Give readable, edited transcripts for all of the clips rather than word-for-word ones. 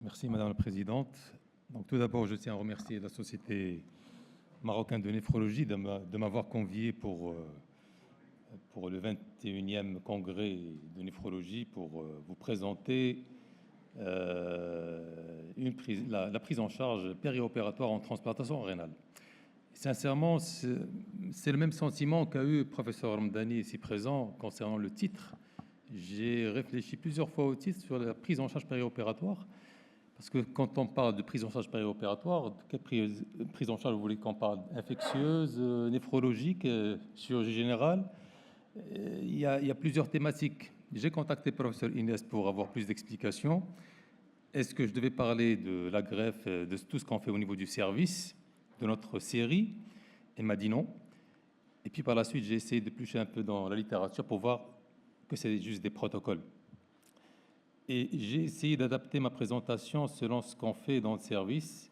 Merci Madame la Présidente. Donc, tout d'abord, je tiens à remercier la Société marocaine de néphrologie de m'avoir convié pour le 21e congrès de néphrologie pour vous présenter la prise en charge périopératoire en transplantation rénale. Sincèrement, c'est le même sentiment qu'a eu le professeur Ramdani ici présent concernant le titre. J'ai réfléchi plusieurs fois au titre sur la prise en charge périopératoire. Parce que quand on parle de prise en charge périopératoire, de quelle prise en charge vous voulez qu'on parle? Infectieuse, néphrologique, chirurgie générale? Il y a plusieurs thématiques. J'ai contacté le professeur Inès pour avoir plus d'explications. Est-ce que je devais parler de la greffe, de tout ce qu'on fait au niveau du service, de notre série? Elle m'a dit non. Et puis par la suite, j'ai essayé de plucher un peu dans la littérature pour voir que c'est juste des protocoles. Et j'ai essayé d'adapter ma présentation selon ce qu'on fait dans le service.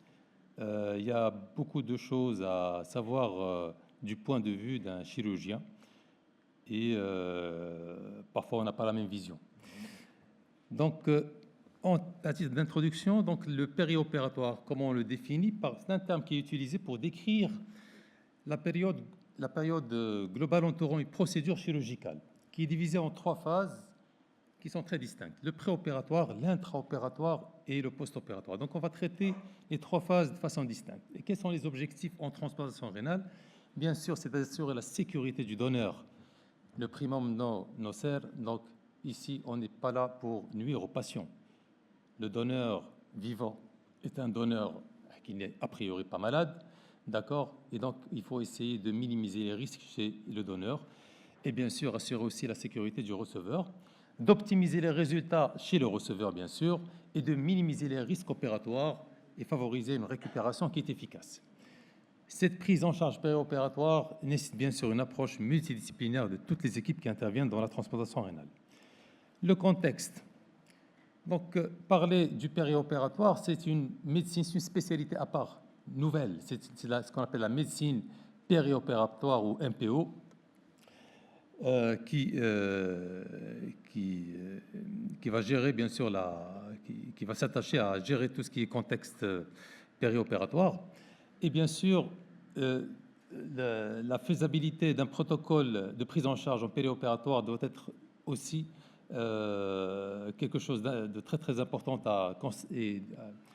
Il y a beaucoup de choses à savoir du point de vue d'un chirurgien. Et parfois, on n'a pas la même vision. Donc, à titre d'introduction, donc, le périopératoire, comment on le définit? C'est un terme qui est utilisé pour décrire la période globale entourant une procédure chirurgicale, qui est divisée en 3 phases qui sont très distinctes. Le préopératoire, l'intraopératoire et le post-opératoire. Donc, on va traiter les 3 phases de façon distincte. Et quels sont les objectifs en transplantation rénale? Bien sûr, c'est d'assurer la sécurité du donneur, le primum non nocere. Donc, ici, on n'est pas là pour nuire aux patients. Le donneur vivant est un donneur qui n'est a priori pas malade, d'accord? Et donc, il faut essayer de minimiser les risques chez le donneur et bien sûr, assurer aussi la sécurité du receveur, d'optimiser les résultats chez le receveur, bien sûr, et de minimiser les risques opératoires et favoriser une récupération qui est efficace. Cette prise en charge périopératoire nécessite bien sûr une approche multidisciplinaire de toutes les équipes qui interviennent dans la transplantation rénale. Le contexte. Donc, parler du périopératoire, c'est une médecine, c'est une spécialité à part, nouvelle. C'est ce qu'on appelle la médecine périopératoire ou MPO, qui va gérer bien sûr qui va s'attacher à gérer tout ce qui est contexte périopératoire et bien sûr la faisabilité d'un protocole de prise en charge en périopératoire doit être aussi quelque chose de très très important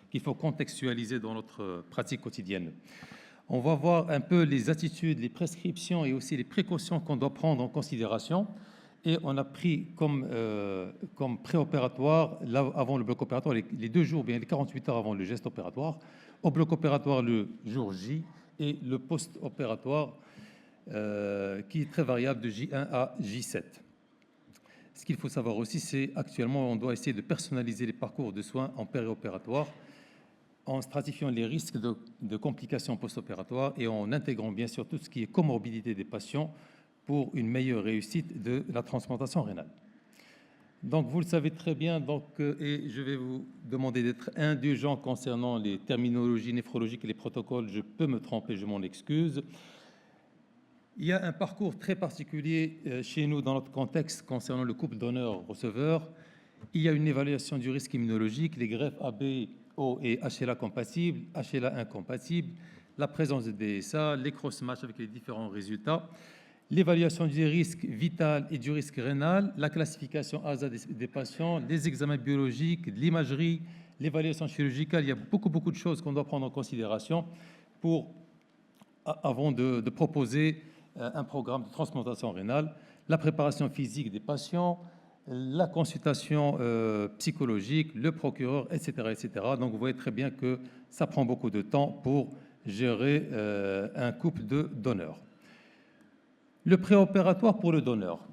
qu'il faut contextualiser dans notre pratique quotidienne. On va voir un peu les attitudes, les prescriptions et aussi les précautions qu'on doit prendre en considération. Et on a pris comme préopératoire, avant le bloc opératoire, les 2 jours, bien les 48 heures avant le geste opératoire, au bloc opératoire le jour J et le post-opératoire qui est très variable de J1 à J7. Ce qu'il faut savoir aussi, c'est actuellement, on doit essayer de personnaliser les parcours de soins en périopératoire en stratifiant les risques de complications post-opératoires et en intégrant bien sûr tout ce qui est comorbidité des patients pour une meilleure réussite de la transplantation rénale. Donc, vous le savez très bien, et je vais vous demander d'être indulgent concernant les terminologies néphrologiques et les protocoles. Je peux me tromper, je m'en excuse. Il y a un parcours très particulier chez nous dans notre contexte concernant le couple donneur-receveur. Il y a une évaluation du risque immunologique, les greffes AB, O et HLA compatibles, HLA incompatibles, la présence de DSA, les cross-matchs avec les différents résultats, l'évaluation du risque vital et du risque rénal, la classification ASA des patients, les examens biologiques, l'imagerie, l'évaluation chirurgicale. Il y a beaucoup de choses qu'on doit prendre en considération avant de proposer un programme de transplantation rénale, la préparation physique des patients, la consultation psychologique, le procureur, etc., etc. Donc, vous voyez très bien que ça prend beaucoup de temps pour gérer un couple de donneurs. Le préopératoire pour le donneur.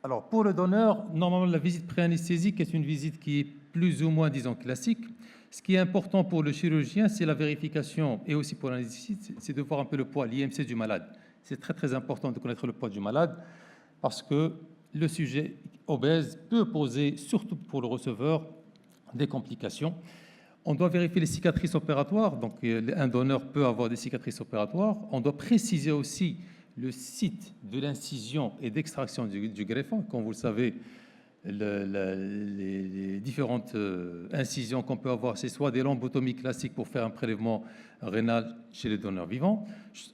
Alors, pour le donneur, normalement, la visite préanesthésique est une visite qui est plus ou moins, disons, classique. Ce qui est important pour le chirurgien, c'est la vérification, et aussi pour l'anesthésiste, c'est de voir un peu le poids, l'IMC du malade. C'est très, très important de connaître le poids du malade, parce que le sujet obèse peut poser, surtout pour le receveur, des complications. On doit vérifier les cicatrices opératoires, donc un donneur peut avoir des cicatrices opératoires. On doit préciser aussi le site de l'incision et d'extraction du greffon. Comme vous le savez, les différentes incisions qu'on peut avoir, c'est soit des lombotomies classiques pour faire un prélèvement rénal chez les donneurs vivants,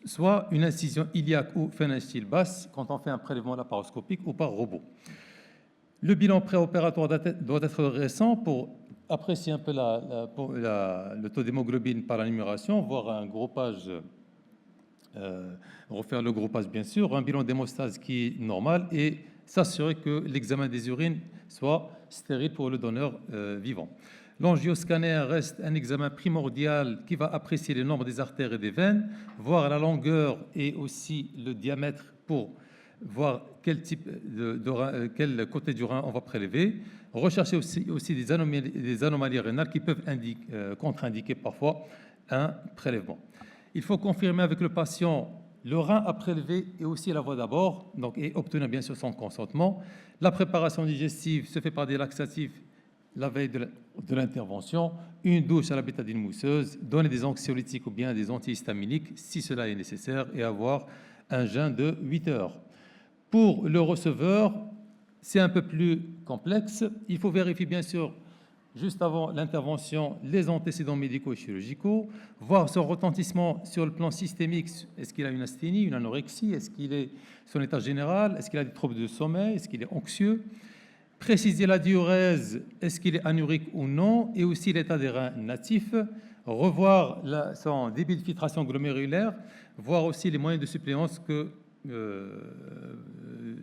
soit une incision iliaque ou phénanstyle basse quand on fait un prélèvement laparoscopique ou par robot. Le bilan préopératoire doit être récent pour apprécier un peu le taux d'hémoglobine par la numération, voir un groupage, refaire le groupage bien sûr, un bilan d'hémostase qui est normal et s'assurer que l'examen des urines soit stérile pour le donneur vivant. L'angioscanner reste un examen primordial qui va apprécier le nombre des artères et des veines, voir la longueur et aussi le diamètre pour voir quel quel côté du rein on va prélever, rechercher aussi des anomalies rénales qui peuvent contre-indiquer parfois un prélèvement. Il faut confirmer avec le patient le rein à prélever et aussi la voie d'abord, et obtenir bien sûr son consentement. La préparation digestive se fait par des laxatifs la veille de l'intervention, une douche à la bétadine mousseuse, donner des anxiolytiques ou bien des antihistaminiques si cela est nécessaire et avoir un jeûne de 8 heures. Pour le receveur, c'est un peu plus complexe. Il faut vérifier bien sûr juste avant l'intervention les antécédents médicaux et chirurgicaux, voir son retentissement sur le plan systémique. Est-ce qu'il a une asthénie, une anorexie? Est-ce qu'il est son état général? Est-ce qu'il a des troubles de sommeil? Est-ce qu'il est anxieux? Préciser la diurèse, est-ce qu'il est anurique ou non? Et aussi l'état des reins natifs. Revoir son débit de filtration glomérulaire, voir aussi les moyens de suppléance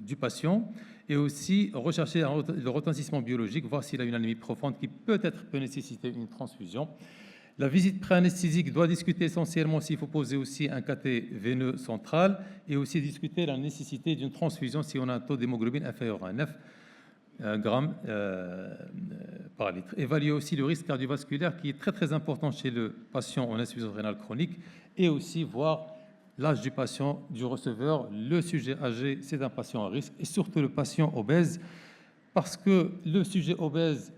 du patient et aussi rechercher le retentissement biologique, voir s'il a une anémie profonde qui peut nécessiter une transfusion. La visite pré-anesthésique doit discuter essentiellement s'il faut poser aussi un cathé veineux central et aussi discuter la nécessité d'une transfusion si on a un taux d'hémoglobine inférieur à 9 grammes par litre. Évaluer aussi le risque cardiovasculaire qui est très important chez le patient en insuffisance rénale chronique et aussi voir l'âge du patient, du receveur. Le sujet âgé, c'est un patient à risque et surtout le patient obèse parce que le sujet obèse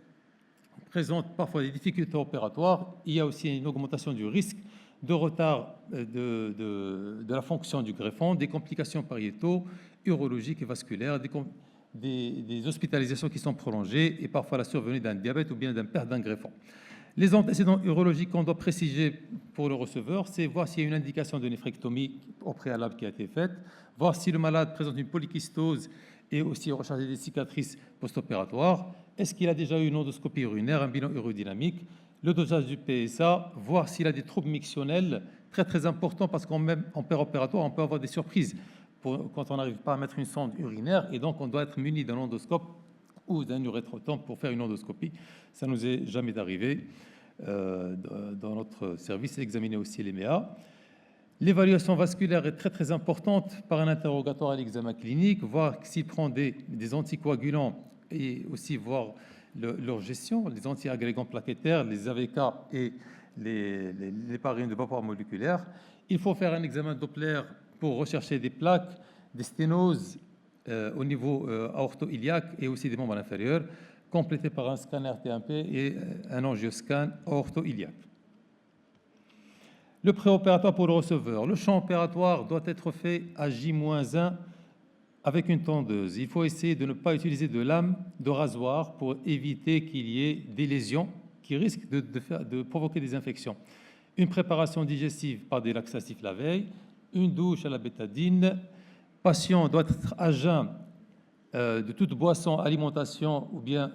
présente parfois des difficultés opératoires. Il y a aussi une augmentation du risque de retard de la fonction du greffon, des complications pariétaux, urologiques et vasculaires, des hospitalisations qui sont prolongées et parfois la survenue d'un diabète ou bien d'un perte d'un greffon. Les antécédents urologiques qu'on doit préciser pour le receveur, c'est voir s'il y a une indication de néphrectomie au préalable qui a été faite, voir si le malade présente une polykystose et aussi rechercher des cicatrices post-opératoires. Est-ce qu'il a déjà eu une endoscopie urinaire, un bilan urodynamique, le dosage du PSA, voir s'il a des troubles mictionnels, très important parce qu'en préopératoire, on peut avoir des surprises quand on n'arrive pas à mettre une sonde urinaire et donc on doit être muni d'un endoscope ou d'un urétrotompe pour faire une endoscopie. Ça nous est jamais arrivé dans notre service, examiner aussi les MEA. L'évaluation vasculaire est très importante par un interrogatoire à l'examen clinique, voir s'il prend des anticoagulants et aussi voir leur gestion, les antiagrégants plaquettaires, les AVK et les parines de vapeur moléculaire. Il faut faire un examen Doppler pour rechercher des plaques, des sténoses au niveau aorto-iliaque et aussi des membres inférieurs, complété par un scanner TMP et un angioscan aorto-iliaque. Le préopératoire pour le receveur. Le champ opératoire doit être fait à J-1 avec une tondeuse. Il faut essayer de ne pas utiliser de lame de rasoir pour éviter qu'il y ait des lésions qui risquent de provoquer des infections. Une préparation digestive par des laxatifs la veille, une douche à la bétadine. Patient doit être à jeun de toute boisson, alimentation ou bien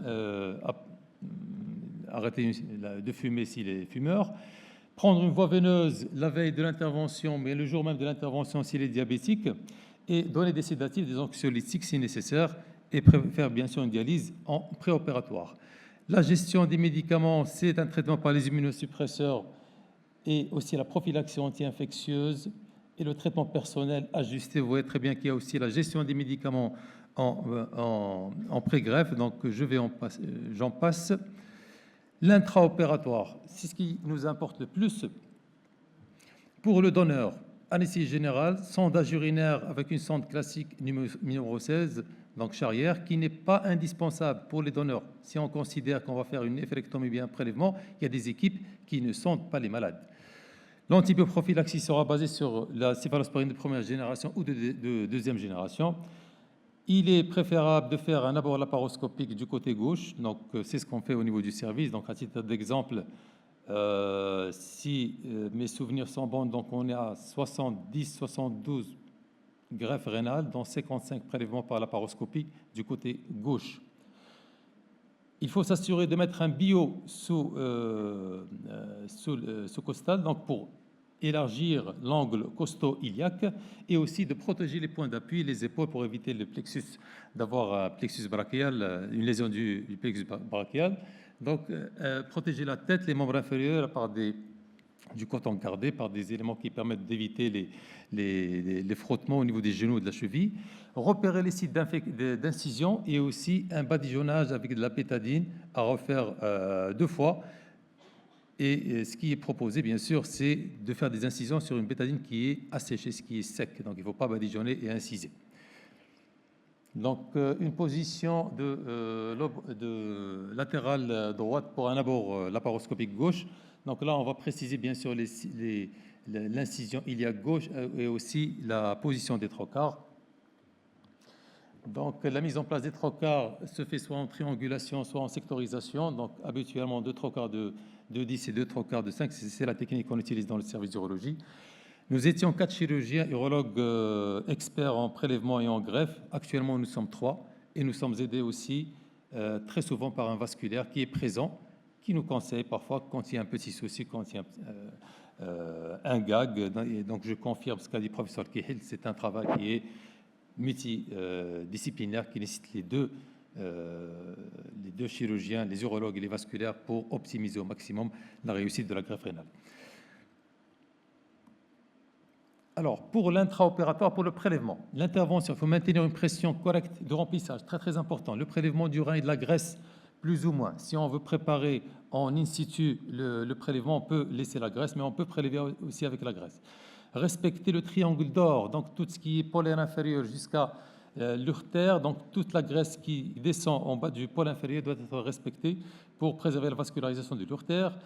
arrêter de fumer s'il est fumeur. Prendre une voie veineuse la veille de l'intervention, mais le jour même de l'intervention s'il est diabétique, et donner des sédatifs, des anxiolytiques si nécessaire, et faire bien sûr une dialyse en préopératoire. La gestion des médicaments, c'est un traitement par les immunosuppresseurs et aussi la prophylaxie anti-infectieuse et le traitement personnel ajusté. Vous voyez très bien qu'il y a aussi la gestion des médicaments en pré-greffe, donc j'en passe. L'intraopératoire, c'est ce qui nous importe le plus. Pour le donneur, anesthésie générale, sondage urinaire avec une sonde classique numéro 16, donc charrière, qui n'est pas indispensable pour les donneurs. Si on considère qu'on va faire une néphrectomie bien un prélèvement, il y a des équipes qui ne sondent pas les malades. L'antibioprophylaxie sera basée sur la céphalosporine de première génération ou de deuxième génération. Il est préférable de faire un abord laparoscopique du côté gauche. Donc, c'est ce qu'on fait au niveau du service. Donc, à titre d'exemple, si mes souvenirs sont bons, donc on est à 70-72 greffes rénales, dont 55 prélèvements par laparoscopie du côté gauche. Il faut s'assurer de mettre un bio sous costal, donc pour élargir l'angle costo-iliaque et aussi de protéger les points d'appui, les épaules pour éviter le plexus, d'avoir un plexus brachial, une lésion du plexus brachial. Donc, protéger la tête, les membres inférieurs par du coton cardé, par des éléments qui permettent d'éviter les frottements au niveau des genoux et de la cheville. Repérer les sites d'incision et aussi un badigeonnage avec de la bétadine à refaire 2 fois. Et ce qui est proposé, bien sûr, c'est de faire des incisions sur une bétadine qui est asséchée, ce qui est sec. Donc, il ne faut pas badigeonner et inciser. Donc, une position de latérale droite pour un abord laparoscopique gauche. Donc là, on va préciser, bien sûr, l'incision iliaque gauche et aussi la position des trocars. Donc, la mise en place des trocars se fait soit en triangulation, soit en sectorisation. Donc, habituellement, 2 trocars de 10 et 2 trocars de 5. C'est la technique qu'on utilise dans le service d'urologie. Nous étions 4 chirurgiens, urologues experts en prélèvement et en greffe. Actuellement, nous sommes 3 et nous sommes aidés aussi très souvent par un vasculaire qui est présent, qui nous conseille parfois quand il y a un petit souci, quand il y a un gag. Et donc, je confirme ce qu'a dit le professeur Kihil, c'est un travail qui est multidisciplinaire qui nécessite les deux chirurgiens, les urologues et les vasculaires pour optimiser au maximum la réussite de la greffe rénale. Alors, pour l'intraopératoire, pour le prélèvement, l'intervention, il faut maintenir une pression correcte de remplissage, très très important. Le prélèvement du rein et de la graisse, plus ou moins. Si on veut préparer en in situ le prélèvement, on peut laisser la graisse, mais on peut prélever aussi avec la graisse. Respecter le triangle d'or, donc tout ce qui est polaire inférieur jusqu'à l'urtère, donc toute la graisse qui descend en bas du pôle inférieur doit être respectée pour préserver la vascularisation de l'urtère.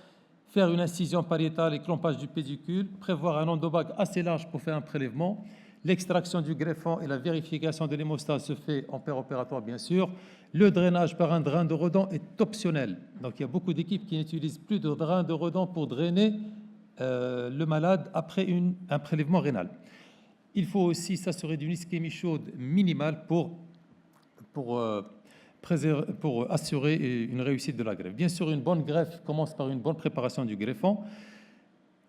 Faire une incision pariétale et clampage du pédicule, prévoir un endobague assez large pour faire un prélèvement. L'extraction du greffon et la vérification de l'hémostase se fait en péropératoire, bien sûr. Le drainage par un drain de Redon est optionnel. Donc, il y a beaucoup d'équipes qui n'utilisent plus de drain de Redon pour drainer le malade après un prélèvement rénal. Il faut aussi s'assurer d'une ischémie chaude minimale pour assurer une réussite de la greffe. Bien sûr, une bonne greffe commence par une bonne préparation du greffon.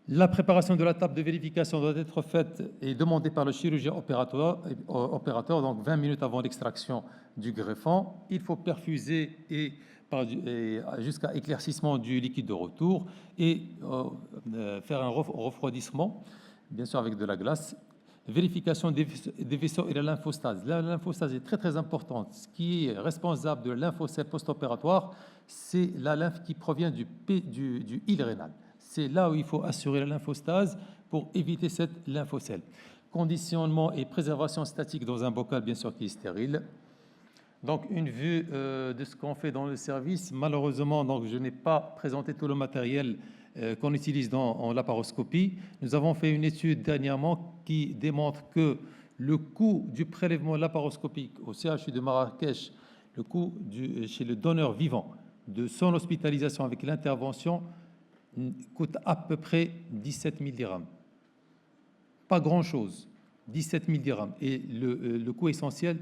La préparation de la table de vérification doit être faite et demandée par le chirurgien opérateur, donc 20 minutes avant l'extraction du greffon. Il faut perfuser jusqu'à éclaircissement du liquide de retour et faire un refroidissement, bien sûr avec de la glace. Vérification des vaisseaux et la lymphostase. La lymphostase est très très importante. Ce qui est responsable de la lymphocèle post-opératoire, c'est la lymphe qui provient du île rénal. C'est là où il faut assurer la lymphostase pour éviter cette lymphocèle. Conditionnement et préservation statique dans un bocal, bien sûr, qui est stérile. Donc, une vue de ce qu'on fait dans le service. Malheureusement, donc, je n'ai pas présenté tout le matériel qu'on utilise en laparoscopie. Nous avons fait une étude dernièrement qui démontre que le coût du prélèvement laparoscopique au CHU de Marrakech, le coût chez le donneur vivant de son hospitalisation avec l'intervention coûte à peu près 17 000 dirhams. Pas grand-chose, 17 000 dirhams. Et le coût essentiel,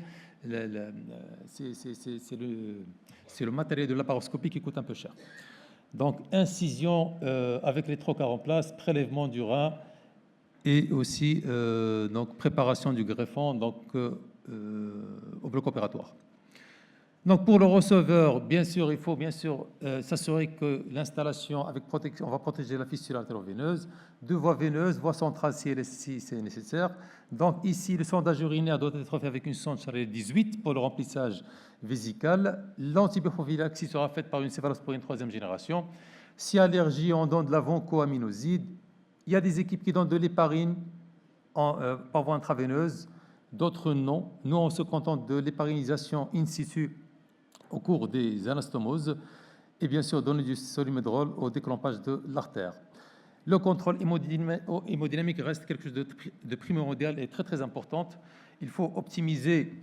c'est le matériel de laparoscopie qui coûte un peu cher. Donc, incision avec les trocars en place, prélèvement du rein et aussi donc, préparation du greffon donc, au bloc opératoire. Donc, pour le receveur, bien sûr, il faut bien sûr s'assurer que l'installation avec protection, on va protéger la fistule artério-veineuse, 2 voies veineuses, voie centrale si c'est nécessaire. Donc, ici, le sondage urinaire doit être fait avec une sonde Charlet 18 pour le remplissage vésical. L'antibrophylaxie sera faite par une céphalosporine 3e génération. Si allergie, on donne de la vancoaminoside. Il y a des équipes qui donnent de l'héparine par voie intraveineuse, d'autres non. Nous, on se contente de l'héparinisation in situ au cours des anastomoses et bien sûr donner du solimedrol au déclampage de l'artère. Le contrôle hémodynamique reste quelque chose de primordial et très très important. Il faut optimiser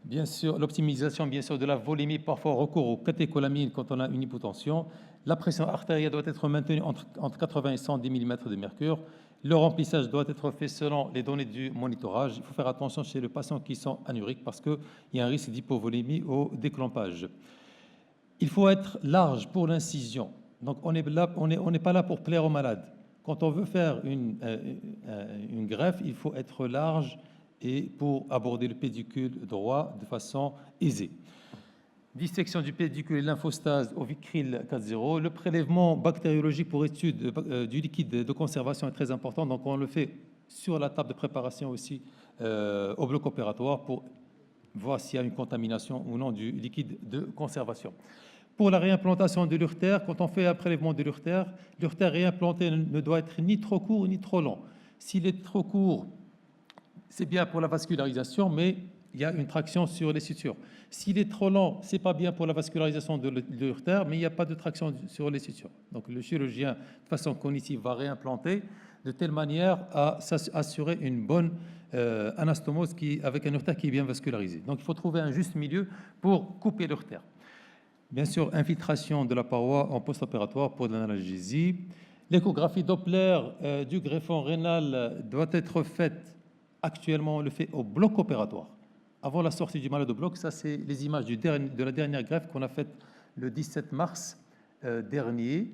Bien sûr, l'optimisation bien sûr de la volémie, parfois recours aux catécholamines quand on a une hypotension. La pression artérielle doit être maintenue entre 80 et 110 mm de mercure. Le remplissage doit être fait selon les données du monitorage. Il faut faire attention chez les patients qui sont anuriques parce qu'il y a un risque d'hypovolémie au déclampage. Il faut être large pour l'incision. Donc on n'est pas là pour plaire aux malades. Quand on veut faire une greffe, il faut être large et pour aborder le pédicule droit de façon aisée. Dissection du pédicule et lymphostase au Vicryl 4.0. Le prélèvement bactériologique pour étude du liquide de conservation est très important. Donc, on le fait sur la table de préparation aussi au bloc opératoire pour voir s'il y a une contamination ou non du liquide de conservation. Pour la réimplantation de l'urtère, quand on fait un prélèvement de l'urtère réimplanté ne doit être ni trop court ni trop long. S'il est trop court, c'est bien pour la vascularisation, mais il y a une traction sur les sutures. S'il est trop lent, ce n'est pas bien pour la vascularisation de l'urtère, mais il n'y a pas de traction sur les sutures. Donc le chirurgien, de façon cognitive, va réimplanter de telle manière à assurer une bonne anastomose avec un urtère qui est bien vascularisé. Donc il faut trouver un juste milieu pour couper l'urtère. Bien sûr, infiltration de la paroi en post-opératoire pour l'analgésie. L'échographie Doppler du greffon rénal doit être faite. Actuellement, on le fait au bloc opératoire. Avant la sortie du malade au bloc, ça c'est les images de la dernière greffe qu'on a faite le 17 mars dernier.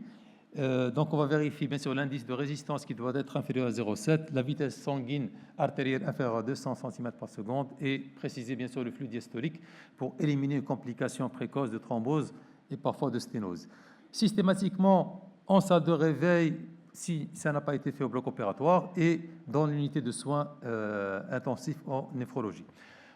Donc on va vérifier bien sûr l'indice de résistance qui doit être inférieur à 0,7, la vitesse sanguine artérielle inférieure à 200 cm par seconde et préciser bien sûr le flux diastolique pour éliminer une complication précoce de thrombose et parfois de sténose. Systématiquement, en salle de réveil, si ça n'a pas été fait au bloc opératoire, et dans l'unité de soins intensifs en néphrologie.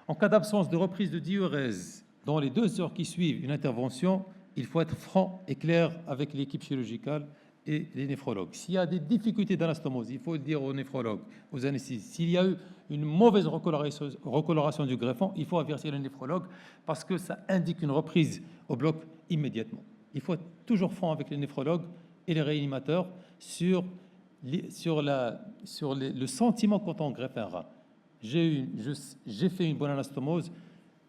En cas d'absence de reprise de diurèse, dans les 2 heures qui suivent une intervention, il faut être franc et clair avec l'équipe chirurgicale et les néphrologues. S'il y a des difficultés d'anastomose, il faut le dire aux néphrologues, aux anesthésistes. S'il y a eu une mauvaise recoloration du greffon, il faut avertir les néphrologues parce que ça indique une reprise au bloc immédiatement. Il faut être toujours franc avec les néphrologues et les réanimateurs sur le sentiment quand on greffe un rein. J'ai fait une bonne anastomose,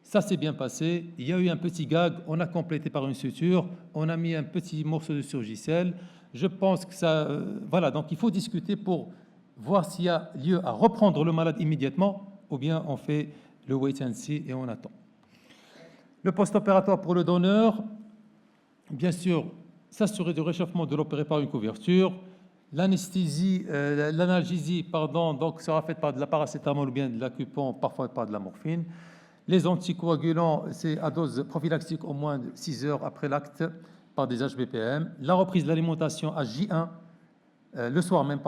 ça s'est bien passé, il y a eu un petit gag, on a complété par une suture, on a mis un petit morceau de surgicelle. Je pense que ça... voilà, donc il faut discuter pour voir s'il y a lieu à reprendre le malade immédiatement ou bien on fait le wait and see et on attend. Le post-opératoire pour le donneur, bien sûr, s'assurer du réchauffement de l'opéré par une couverture. L'analgésie, donc sera faite par de la paracétamol ou bien de l'acupon, parfois par de la morphine. Les anticoagulants, c'est à dose prophylaxique au moins de 6 heures après l'acte par des HBPM. La reprise de l'alimentation à J1, le soir même,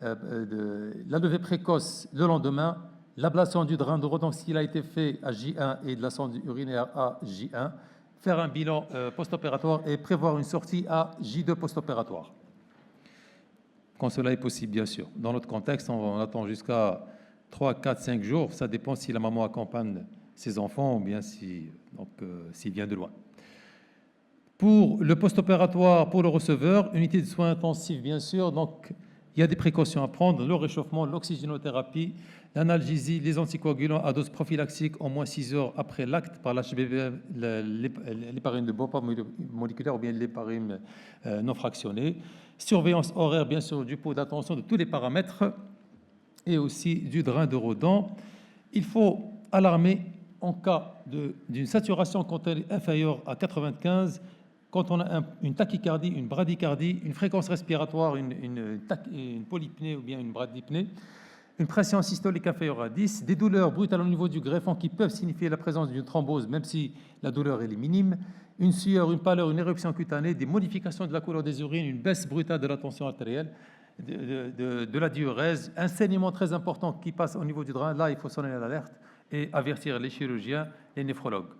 la levée précoce le lendemain, l'ablation du drain de Rodon s'il a été fait à J1 et de la sonde urinaire à J1, faire un bilan post-opératoire et prévoir une sortie à J2 post-opératoire. Quand cela est possible, bien sûr. Dans notre contexte, on attend jusqu'à 3, 4, 5 jours. Ça dépend si la maman accompagne ses enfants ou bien s'il vient de loin. Pour le post-opératoire, pour le receveur, unité de soins intensifs, bien sûr. Donc, il y a des précautions à prendre. Le réchauffement, l'oxygénothérapie, l'analgésie, les anticoagulants à dose prophylaxique au moins 6 heures après l'acte par l'HBV, l'héparine de Boppa moléculaire ou bien l'héparine non fractionnée. Surveillance horaire, bien sûr, du pot d'attention de tous les paramètres et aussi du drain de Rodin. Il faut alarmer en cas d'une saturation quand elle est inférieure à 95, quand on a une tachycardie, une bradycardie, une fréquence respiratoire, une polypnée ou bien une bradypnée, une pression systolique inférieure à 10, des douleurs brutales au niveau du greffon qui peuvent signifier la présence d'une thrombose, même si la douleur est minime, une sueur, une pâleur, une éruption cutanée, des modifications de la couleur des urines, une baisse brutale de la tension artérielle, de la diurèse, un saignement très important qui passe au niveau du drain. Là, il faut sonner l'alerte et avertir les chirurgiens, les néphrologues.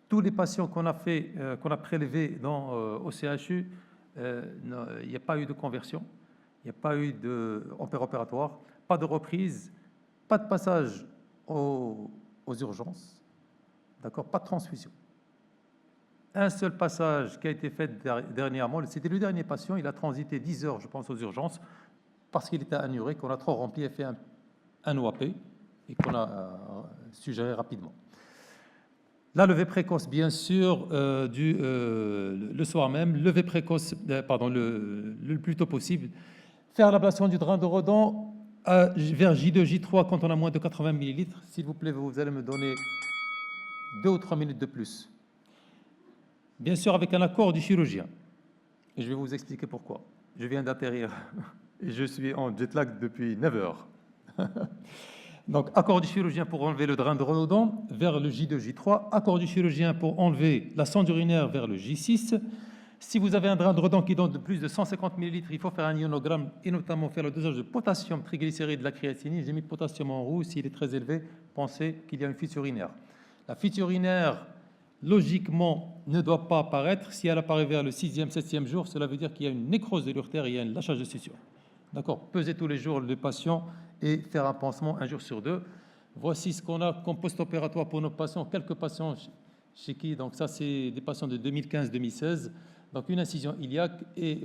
Tous les patients qu'on a prélevés au CHU, il n'y a pas eu de conversion, il n'y a pas eu d'opératoire, pas de reprise, pas de passage aux urgences, d'accord, pas de transfusion. Un seul passage qui a été fait dernièrement, c'était le dernier patient, il a transité 10 heures, je pense, aux urgences, parce qu'il était anuré, qu'on a trop rempli et fait un OAP et qu'on a suggéré rapidement. La levée précoce, bien sûr, le soir même, levée précoce, pardon, le plus tôt possible. Faire l'ablation du drain de Redon vers J2, J3 quand on a moins de 80 millilitres. S'il vous plaît, vous allez me donner 2 ou 3 minutes de plus. Bien sûr, avec un accord du chirurgien. Et je vais vous expliquer pourquoi. Je viens d'atterrir et je suis en jet lag depuis 9 heures. Donc, accord du chirurgien pour enlever le drain de Redon vers le J2, J3. Accord du chirurgien pour enlever la sonde urinaire vers le J6. Si vous avez un drain de Redon qui donne de plus de 150 ml, il faut faire un ionogramme et notamment faire le dosage de potassium, triglycérides, de la créatinine. J'ai mis potassium en rouge. S'il est très élevé, pensez qu'il y a une fuite urinaire. La fuite urinaire, logiquement, ne doit pas apparaître. Si elle apparaît vers le 6e, 7e jour, cela veut dire qu'il y a une nécrose de l'urtère et il y a un lâchage de suture. D'accord. Pesez tous les jours le patient et faire un pansement un jour sur 2. Voici ce qu'on a comme post-opératoire pour nos patients. Quelques patients chez qui, donc ça c'est des patients de 2015-2016, donc une incision iliaque et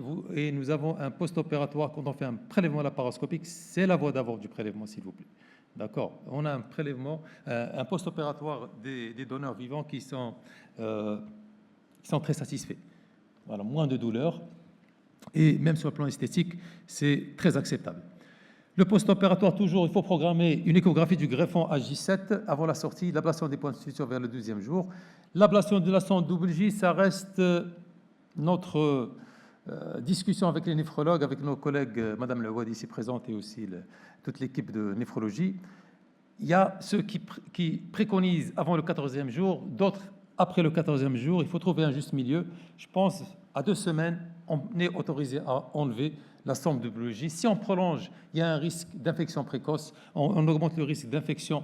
nous avons un post-opératoire quand on fait un prélèvement laparoscopique. C'est la voie d'abord du prélèvement, s'il vous plaît. D'accord. On a un prélèvement, un post-opératoire des donneurs vivants qui sont très satisfaits. Voilà, moins de douleur. Et même sur le plan esthétique, c'est très acceptable. Le post-opératoire, toujours, il faut programmer une échographie du greffon à J7 avant la sortie, l'ablation des points de suture vers le 12e jour. L'ablation de la sonde double J, ça reste notre discussion avec les néphrologues, avec nos collègues, Madame Lewad ici présente et aussi toute l'équipe de néphrologie. Il y a ceux qui préconisent avant le 14e jour, d'autres après le 14e jour. Il faut trouver un juste milieu. Je pense à 2 semaines, on est autorisé à enlever la sonde de biologie. Si on prolonge, il y a un risque d'infection précoce, on augmente le risque d'infection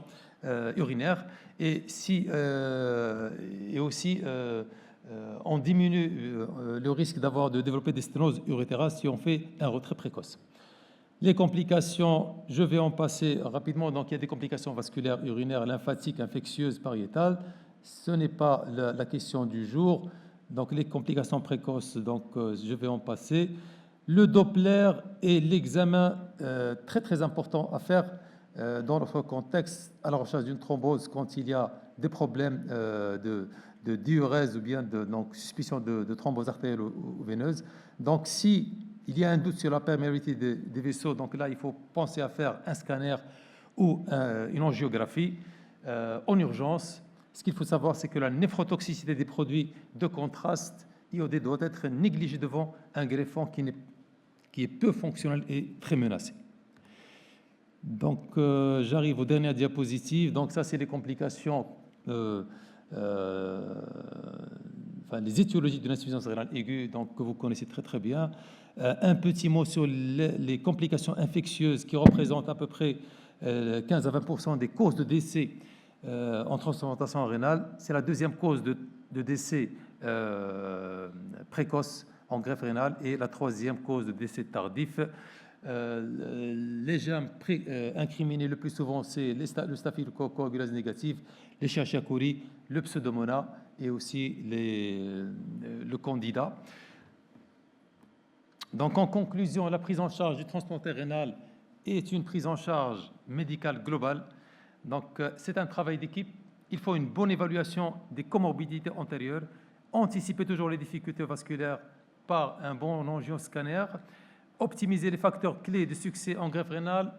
urinaire et aussi on diminue le risque de développer des sténoses urétérales si on fait un retrait précoce. Les complications, je vais en passer rapidement. Donc, il y a des complications vasculaires, urinaires, lymphatiques, infectieuses, pariétales. Ce n'est pas la question du jour. Donc, les complications précoces, donc, je vais en passer. Le Doppler est l'examen très, très important à faire dans notre contexte à la recherche d'une thrombose quand il y a des problèmes de diurèse ou bien donc, suspicion de thrombose artérielle ou veineuse. Donc, si il y a un doute sur la perméabilité des vaisseaux, donc là, il faut penser à faire un scanner ou une angiographie en urgence. Ce qu'il faut savoir, c'est que la néphrotoxicité des produits de contraste iodé doit être négligée devant un greffon qui est peu fonctionnel et très menacé. Donc, j'arrive aux dernières diapositives. Donc, ça, c'est les complications, les étiologies de l'insuffisance rénale aiguë, donc, que vous connaissez très, très bien. Un petit mot sur les complications infectieuses qui représentent à peu près 15 à 20% des causes de décès en transplantation rénale. C'est la deuxième cause de décès précoce en greffe rénale et la troisième cause de décès tardif. Les germes incriminés le plus souvent, c'est le staphylocoque coagulase négative, les Escherichia coli, le Pseudomonas et aussi le Candida. Donc, en conclusion, la prise en charge du transplanté rénal est une prise en charge médicale globale. Donc, c'est un travail d'équipe. Il faut une bonne évaluation des comorbidités antérieures, anticiper toujours les difficultés vasculaires par un bon angioscanner, optimiser les facteurs clés de succès en greffe rénale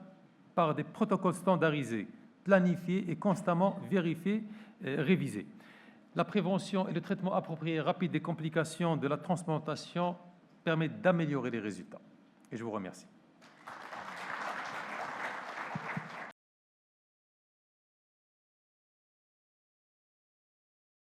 par des protocoles standardisés, planifiés et constamment vérifiés et révisés. La prévention et le traitement approprié et rapide des complications de la transplantation permet d'améliorer les résultats. Et je vous remercie.